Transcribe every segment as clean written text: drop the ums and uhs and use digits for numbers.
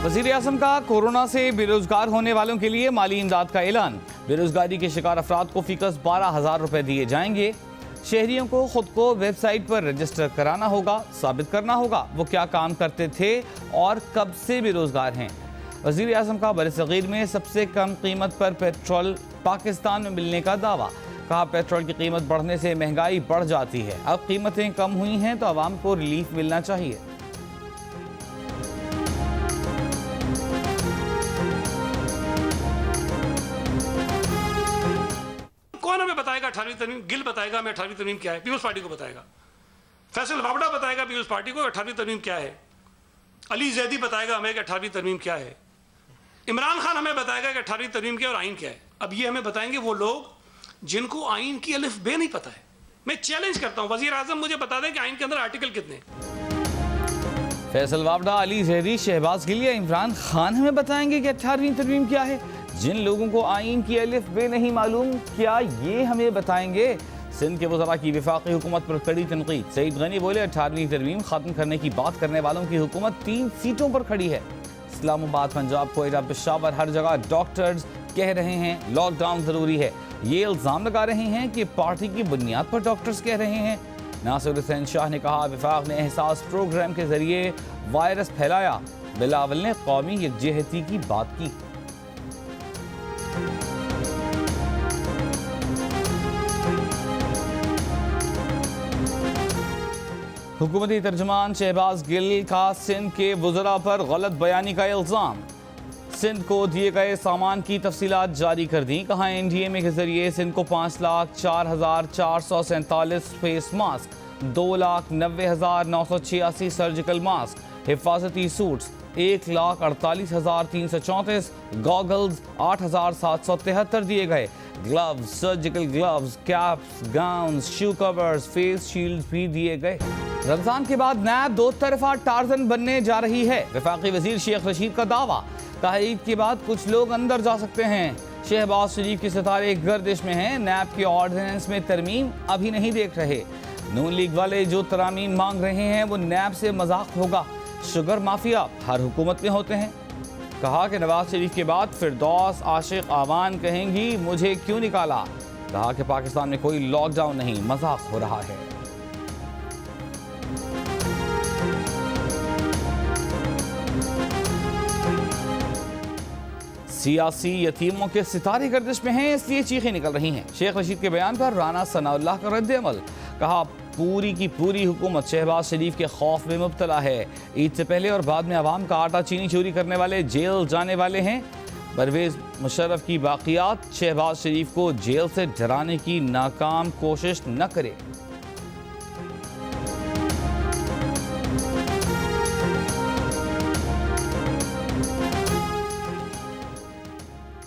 वज़ीर आज़म का कोरोना से बेरोजगार होने वालों के लिए माली इमदाद का ऐलान। बेरोजगारी के शिकार अफराद को फीकस 12,000 रुपए दिए जाएंगे। शहरियों को खुद को वेबसाइट पर रजिस्टर कराना होगा, साबित करना होगा वो क्या काम करते थे और कब से बेरोजगार हैं। वज़ीर आज़म का बरसगीर में सबसे कम कीमत पर पेट्रोल पाकिस्तान में मिलने का दावा। कहा, पेट्रोल की कीमत बढ़ने से महंगाई बढ़ जाती है। अब कीमतें कम हुई हैं तो आवाम को रिलीफ मिलना चाहिए। कौन हमें बताएगा 18वीं तरमीम? गिल बताएगा हमें 18वीं तरमीम क्या है, पीपल्स पार्टी को बताएगा। फैसल वावड़ा बताएगा पीपल्स पार्टी को 18वीं तरमीम क्या है। अली जैदी बताएगा हमें कि 18वीं तरमीम क्या है। इमरान खान हमें बताएगा कि 18वीं तरमीम क्या और आइन क्या है। अब ये हमें बताएंगे वो लोग जिनको आइन की अलिफ बे नहीं पता है। मैं चैलेंज करता हूं, वजीर आजम मुझे बता दें कि आइन के अंदर आर्टिकल कितने। फैसल वावड़ा, अली जैदी, शहबाज गिल या इमरान खान हमें बताएंगे कि 18वीं तरमीम क्या है। जिन लोगों को आइन की अलिफ बे नहीं मालूम, क्या ये हमें बताएंगे? सिंध के वज़रा की वफाकी हुकूमत पर कड़ी तनकीद। सईद गनी बोले, 18वीं तरमीम खत्म करने की बात करने वालों की हुकूमत 3 सीटों पर खड़ी है। इस्लामाबाद, पंजाब, कोयटा, पेशावर, हर जगह डॉक्टर्स कह रहे हैं लॉकडाउन जरूरी है। ये इल्ज़ाम लगा रहे हैं कि पार्टी की बुनियाद पर डॉक्टर्स कह रहे हैं। नासिर हुसैन शाह ने कहा, वफाक ने एहसास प्रोग्राम के जरिए वायरस फैलाया। बिलावल ने कौमी यकजहती की बात की। हुकूमती तर्जुमान शहबाज गिल का सिंध के वज़रा पर गलत बयानी का इल्ज़ाम। सिंध को दिए गए सामान की तफसीलात जारी कर दी। कहा, NDMA के जरिए सिंध को 5,04,447 फेस मास्क, 2,90,986 सर्जिकल मास्क, हिफाजती सूट्स 1,48,334, गॉगल्स 8,773 दिए गए। Gloves, surgical gloves, caps, gowns, shoe covers, face shield भी दिए गए। रमजान के बाद नैब दो तरफा टार्जन बनने जा रही है। वफाकी वजीर शेख रशीद का दावा। कहा, ईद के बाद कुछ लोग अंदर जा सकते हैं। शहबाज शरीफ के सितारे गर्दिश में हैं। नैब के ऑर्डिनेंस में तरमीम अभी नहीं देख रहे। नून लीग वाले जो तरामीम मांग रहे हैं वो नैब से मजाक होगा। शुगर माफिया हर हुकूमत में होते हैं। कहा कि नवाज शरीफ के बाद फिरदौस आशिक आवान कहेंगी मुझे क्यों निकाला। कहा कि पाकिस्तान में कोई लॉकडाउन नहीं, मजाक हो रहा है। सियासी यतीमों के सितारे गर्दिश में हैं, इसलिए चीखें निकल रही हैं। शेख रशीद के बयान पर राना सनाउल्लाह का रद्द-ए-अमल। कहा, पूरी की पूरी हुकूमत शहबाज शरीफ के खौफ में मुब्तला है। ईद से पहले और बाद में आवाम का आटा चीनी चोरी करने वाले जेल जाने वाले हैं। परवेज मुशर्रफ की बाक़ियात शहबाज शरीफ को जेल से डराने की नाकाम कोशिश न करे।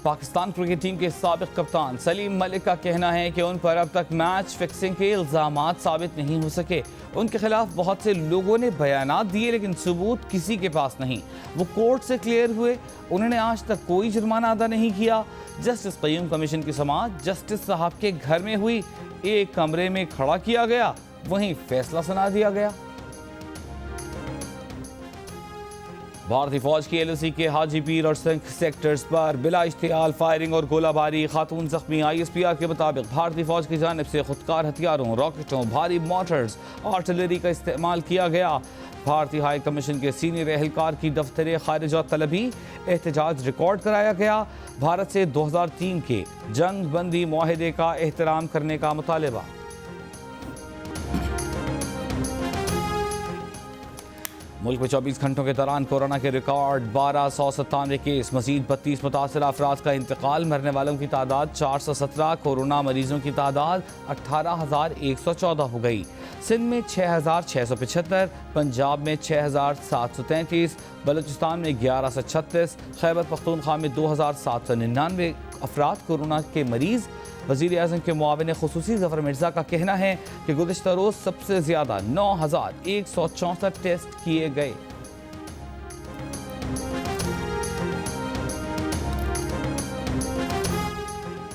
पाकिस्तान क्रिकेट टीम के साबिक कप्तान सलीम मलिक का कहना है कि उन पर अब तक मैच फिक्सिंग के इल्ज़ामात साबित नहीं हो सके। उनके खिलाफ बहुत से लोगों ने बयानात दिए लेकिन सबूत किसी के पास नहीं। वो कोर्ट से क्लियर हुए, उन्होंने आज तक कोई जुर्माना अदा नहीं किया। जस्टिस क़य्यूम कमीशन की समाअत जस्टिस साहब के घर में हुई, एक कमरे में खड़ा किया गया, वहीं फैसला सुना दिया गया। भारतीय फौज की LOC के हाजी पीर और सिंध सेक्टर्स पर बिला इश्तियाल फायरिंग और गोलाबारी, खातून जख्मी। ISPR के मुताबिक भारतीय फौज की जानिब से खुदकार हथियारों, रॉकेटों, भारी मोटर्स, आर्टिलरी का इस्तेमाल किया गया। भारतीय हाई कमीशन के सीनियर एहलकार की दफ्तर खारिजा तलबी एहतजाज रिकॉर्ड कराया गया। भारत से 2003 के जंग बंदी मुआहदे का एहतराम करने का मुतालबा। मुल्क में 24 घंटों के दौरान कोरोना के रिकॉर्ड 1297 केस, मजीद 32 मुतासर अफराद का इंतकाल। मरने वालों की तादाद 417, कोरोना मरीजों की तादाद 18,114 हो गई। सिंध में 6,675, पंजाब में 6,733, बलूचिस्तान में 1136, खैबर पख्तूनख्वा में 2,799 अफराद कोरोना के मरीज। वज़ीर आज़म के मुआविन ख़ुसूसी ज़फ़र मिर्ज़ा का कहना है कि गुज़िश्ता रोज़ सबसे ज़्यादा 9,164 टेस्ट किए गए।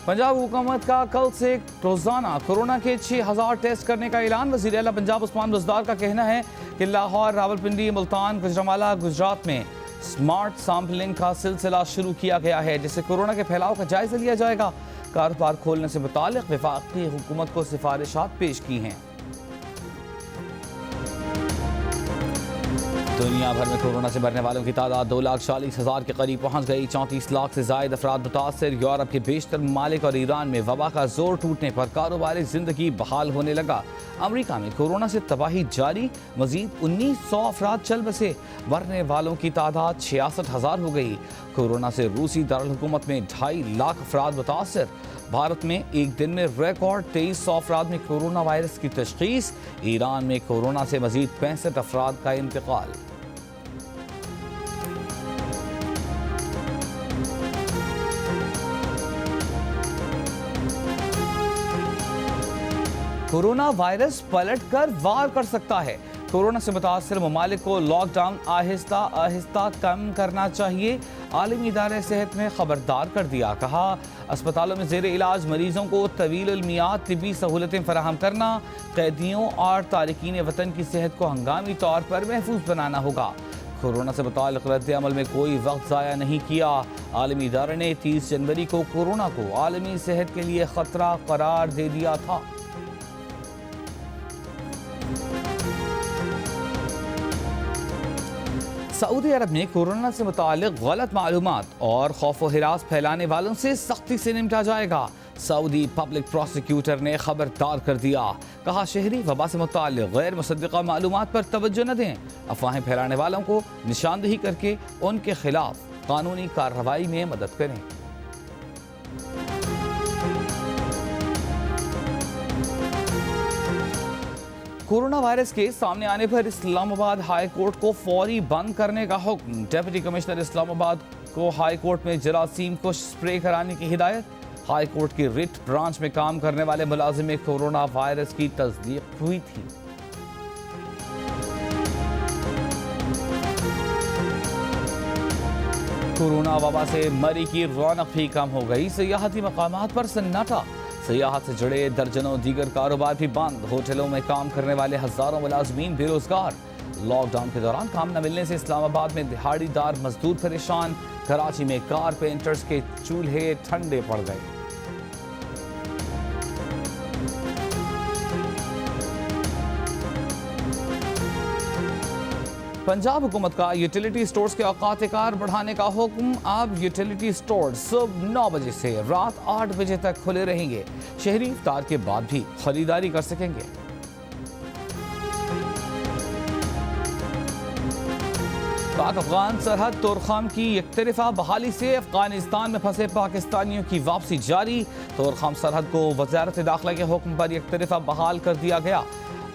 पंजाब हुकूमत का कल से रोज़ाना कोरोना के 6,000 टेस्ट करने का ऐलान। वज़ीर आला पंजाब उस्मान बुज़दार का कहना है कि लाहौर, रावलपिंडी, मुल्तान, गुजरांवाला, गुजरात में स्मार्ट सैंपलिंग का सिलसिला शुरू किया गया है, जिससे कोरोना के फैलाव का जायजा लिया जाएगा। कारोबार खोलने से मुताल्लिक वफाकी हुकूमत को सिफारिशात पेश की हैं। दुनिया भर में कोरोना से मरने वालों की तादाद 2,40,000 के करीब पहुंच गई। 34 लाख से जायद अफराद मुतासर। यूरोप के बेशतर ममालिक और ईरान में वबा का जोर टूटने पर कारोबारी जिंदगी बहाल होने लगा। अमरीका में कोरोना से तबाही जारी, मजीद 1900 अफराद चल बसे। मरने वालों की तादाद 66,000 हो गई। कोरोना से रूसी दारुल हुकूमत में 2.5 लाख अफराद मुतासर। भारत में एक दिन में रिकॉर्ड 2300 अफराद में कोरोना वायरस की तशखीस। ईरान में कोरोना से मजीद 65 अफराद का इंतकाल। कोरोना वायरस पलट कर वार कर सकता है। कोरोना से मुतासर ममालिक को लॉकडाउन आहिस्ता आहिस्ता कम करना चाहिए। आलमी इदारे सेहत में खबरदार कर दिया। कहा, अस्पतालों में ज़ेर इलाज मरीजों को तवील मियाद तिब्बी सहूलतें फराहम करना, कैदियों और तारिकीन वतन की सेहत को हंगामी तौर पर महफूज बनाना होगा। कोरोना से मुताल्लिक़ रद्द-ए-अमल में कोई वक्त ज़ाया नहीं किया। आलमी इदारे ने 30 जनवरी को कोरोना को आलमी सेहत के लिए ख़तरा करार दे दिया था। सऊदी अरब में कोरोना से मुताल्लिक़ गलत मालूमात और खौफ व हिरास फैलाने वालों से सख्ती से निपटा जाएगा। सऊदी पब्लिक प्रोसिक्यूटर ने खबरदार कर दिया। कहा, शहरी वबा से मुताल्लिक़ गैर मुसद्दिक़ा मालूमात पर तवज्जो न दें। अफवाहें फैलाने वालों को निशानदेही करके उनके खिलाफ कानूनी कार्रवाई में मदद करें। कोरोना वायरस के सामने आने पर इस्लामाबाद हाई कोर्ट को फौरी बंद करने का हुक्म। डिप्टी कमिश्नर इस्लामाबाद को हाई कोर्ट में जरासीम को स्प्रे कराने की हिदायत। हाई कोर्ट की रिट ब्रांच में काम करने वाले मुलाजिम में कोरोना वायरस की तस्दीक हुई थी। कोरोना वबा से मरी की रौनक भी कम हो गई। सियाहती मकामात पर सन्नाटा। सियाहत से जुड़े दर्जनों दीगर कारोबार भी बंद। होटलों में काम करने वाले हजारों मुलाजमीन बेरोजगार। लॉकडाउन के दौरान काम न मिलने से इस्लामाबाद में दिहाड़ीदार मजदूर परेशान। कराची में कारपेंटर्स के चूल्हे ठंडे पड़ गए। पंजाब हुकूमत का यूटिलिटी स्टोर्स के औकात कार बढ़ाने का हुक्म। अब यूटिलिटी स्टोर सुबह 9 बजे से रात 8 बजे तक खुले रहेंगे। शहरी इफ्तार के बाद भी खरीदारी कर सकेंगे। पाक अफगान सरहद तोरखाम की एकतरफा बहाली से अफगानिस्तान में फंसे पाकिस्तानियों की वापसी जारी। तोरखाम सरहद को वजारत दाखिला के हुक्म पर एकतरफा बहाल कर दिया गया।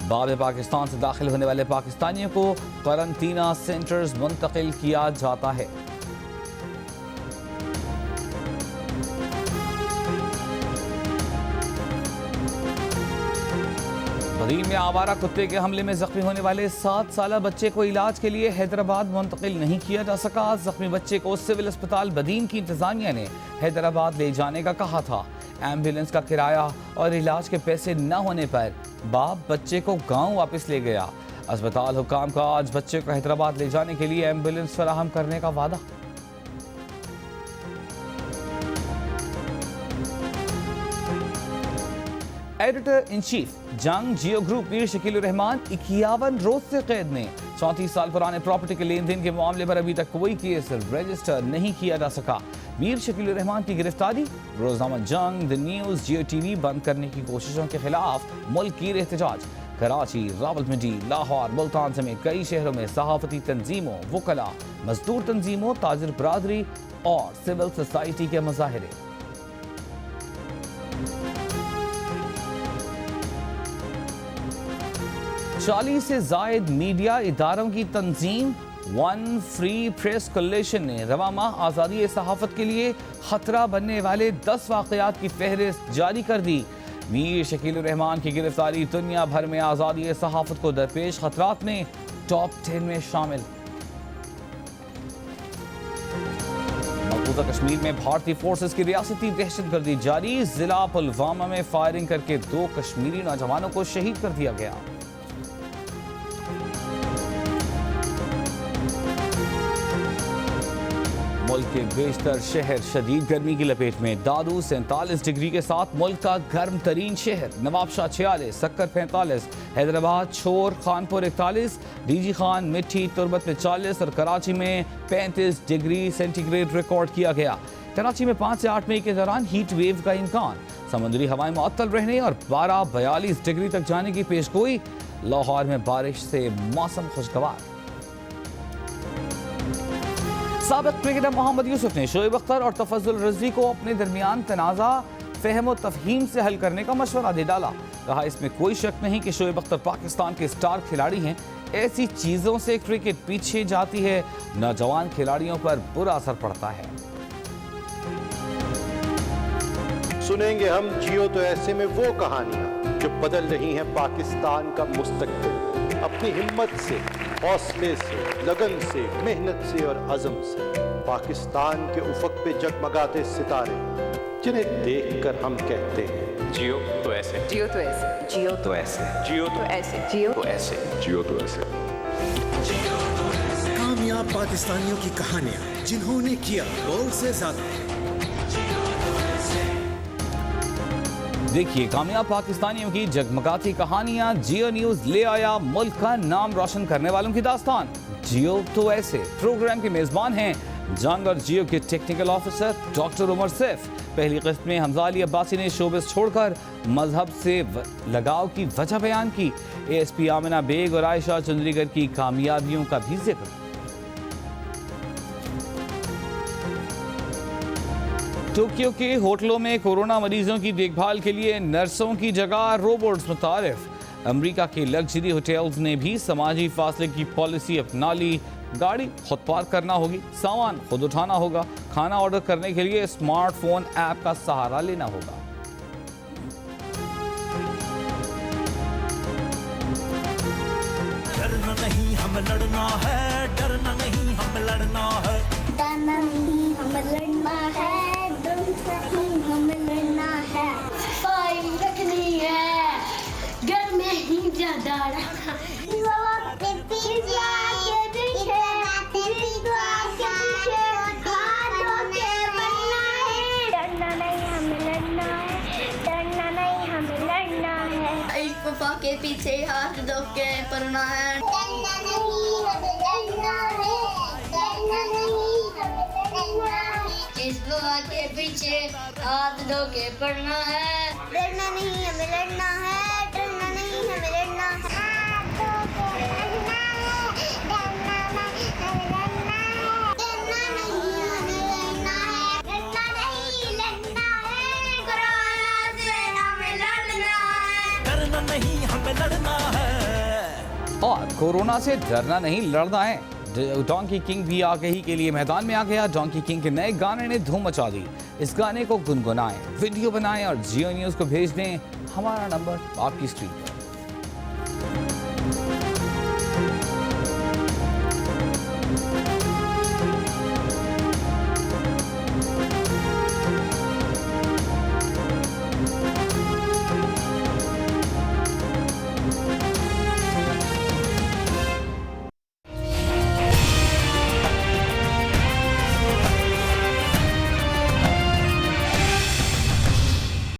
बाद में पाकिस्तान से दाखिल होने वाले पाकिस्तानियों को क्वारंटीना सेंटर्स मुंतकिल किया जाता है। बदीन में आवारा कुत्ते के हमले में जख्मी होने वाले 7 साला बच्चे को इलाज के लिए हैदराबाद मुंतकिल नहीं किया जा सका। जख्मी बच्चे को सिविल अस्पताल बदीन की इंतजामिया ने हैदराबाद ले जाने का कहा था। एम्बुलेंस का किराया और इलाज के पैसे न होने पर बाप बच्चे को गांव वापस ले गया। अस्पताल हुकाम का आज बच्चे को हैदराबाद ले जाने के लिए एम्बुलेंस फराहम करने का वादा। एडिटर इन चीफ जंग जियो ग्रुप मीर शकील रहमान 51 रोज से कैद में। 34 साल पुराने प्रॉपर्टी के लेन देन के मामले पर अभी तक कोई केस रजिस्टर नहीं किया जा सका। मीर शकील रहमान की गिरफ्तारी, रोजनामा जंग, द न्यूज, जियो टीवी बंद करने की कोशिशों के खिलाफ मुल्क की एहतजाज। कराची, रावलपिंडी, लाहौर, मुल्तान समेत कई शहरों में सहाफती तंजीमों, वकला, मजदूर तंजीमों, ताजिर बरादरी और सिविल सोसाइटी के मुजाहरे। चालीस से जायद मीडिया इदारों की तंजीम वन फ्री प्रेस कोलिशन ने रवा माह आज़ादी सहाफत के लिए खतरा बनने वाले 10 वाक़यात की फहरिस्त जारी कर दी। मीर शकील रहमान की गिरफ्तारी दुनिया भर में आज़ादी सहाफत को दरपेश खतरात में टॉप 10 में शामिल। मकबूजा कश्मीर में भारतीय फोर्सेस की रियासती दहशतगर्दी जारी। जिला पुलवामा में फायरिंग करके 2 कश्मीरी नौजवानों को शहीद कर दिया गया। मुल्क के बेशतर शहर शदीद गर्मी की लपेट में। दादू 47 डिग्री के साथ मुल्क का गर्म तरीन शहर। नवाबशाह 46, सक्कर 45, हैदराबाद, छोर, खानपुर 41, डीजी खान, मिट्टी, तुरबत में 40 और कराची में 35 डिग्री सेंटीग्रेड रिकॉर्ड किया गया। कराची में 5 से 8 मई के दौरान हीट वेव का इम्कान। समुद्री हवाएं मुअत्तल रहने और 42 डिग्री तक जाने की पेशगोई। लाहौर में बारिश से मौसम खुशगवार। साबिक क्रिकेटर मोहम्मद यूसुफ ने शोएब अख्तर और तफज्जुल रिजवी को अपने दरमियान तनाज़ा फ़हम व तफ़हीम से हल करने का मशवरा दे डाला। कहा, इसमें कोई शक नहीं कि शोएब अख्तर पाकिस्तान के स्टार खिलाड़ी हैं। ऐसी चीज़ों से क्रिकेट पीछे जाती है, नौजवान खिलाड़ियों पर बुरा असर पड़ता है। सुनेंगे हम जियो तो ऐसे में वो कहानियां जो बदल रही हैं पाकिस्तान का मुस्तकबिल। अपनी हिम्मत से, हौसले से, लगन से, मेहनत से और अज़म से पाकिस्तान के उफक पे जगमगाते सितारे, जिन्हें देखकर हम कहते हैं जियो तो ऐसे, जियो तो ऐसे, जियो तो ऐसे, जियो तो ऐसे, जियो तो ऐसे, जियो तो ऐसे। कामयाब पाकिस्तानियों की कहानियां जिन्होंने किया गोल से ज्यादा। देखिए कामयाब पाकिस्तानियों की जगमगाती कहानियां। जियो न्यूज ले आया मुल्क का नाम रोशन करने वालों की दास्तान। जियो तो ऐसे प्रोग्राम के मेजबान हैं जंग और जियो के technical officer doctor Umar Saif. पहली किस्त में हमजा अली अब्बासी ने शोबिस छोड़कर मजहब से लगाव की वजह बयान की। एएसपी आमिना बेग और आयशा चंद्रीगर की कामयाबियों का भी जिक्र। टोक्यो के होटलों में कोरोना मरीजों की देखभाल के लिए नर्सों की जगह रोबोट्स मुतारिफ। अमेरिका के लग्जरी होटल्स ने भी समाजी फासले की पॉलिसी अपना ली। गाड़ी खुद पार्क करना होगी, सामान खुद उठाना होगा, खाना ऑर्डर करने के लिए स्मार्टफोन ऐप का सहारा लेना होगा। डरना नहीं हम लड़ना है, डरना नहीं हम लड़ना है, डरना नहीं हम लड़ना है, हमें लड़ना है, फाइट रखनी है, घर में ही ज्यादा रहना है। डरना नहीं हमें लड़ना है, डरना नहीं हमें लड़ना है, इस वफा के पीछे हाथ धो के पड़ना है। डरना नहीं हमें लड़ना है, डरना नहीं हमें लड़ना है, इस वफा के पीछे हाथ धो के पड़ना है। डरना नहीं हमें लड़ना है, डरना नहीं हमें लड़ना है, डरना नहीं हमें लड़ना है। और कोरोना से डरना नहीं लड़ना है। डोंकी किंग भी आगाही के लिए मैदान में आ गया। डोंकी किंग के नए गाने ने धूम मचा दी। इस गाने को गुनगुनाएं, वीडियो बनाएं और जियो न्यूज़ को भेज दें। हमारा नंबर आपकी स्क्रीन पर।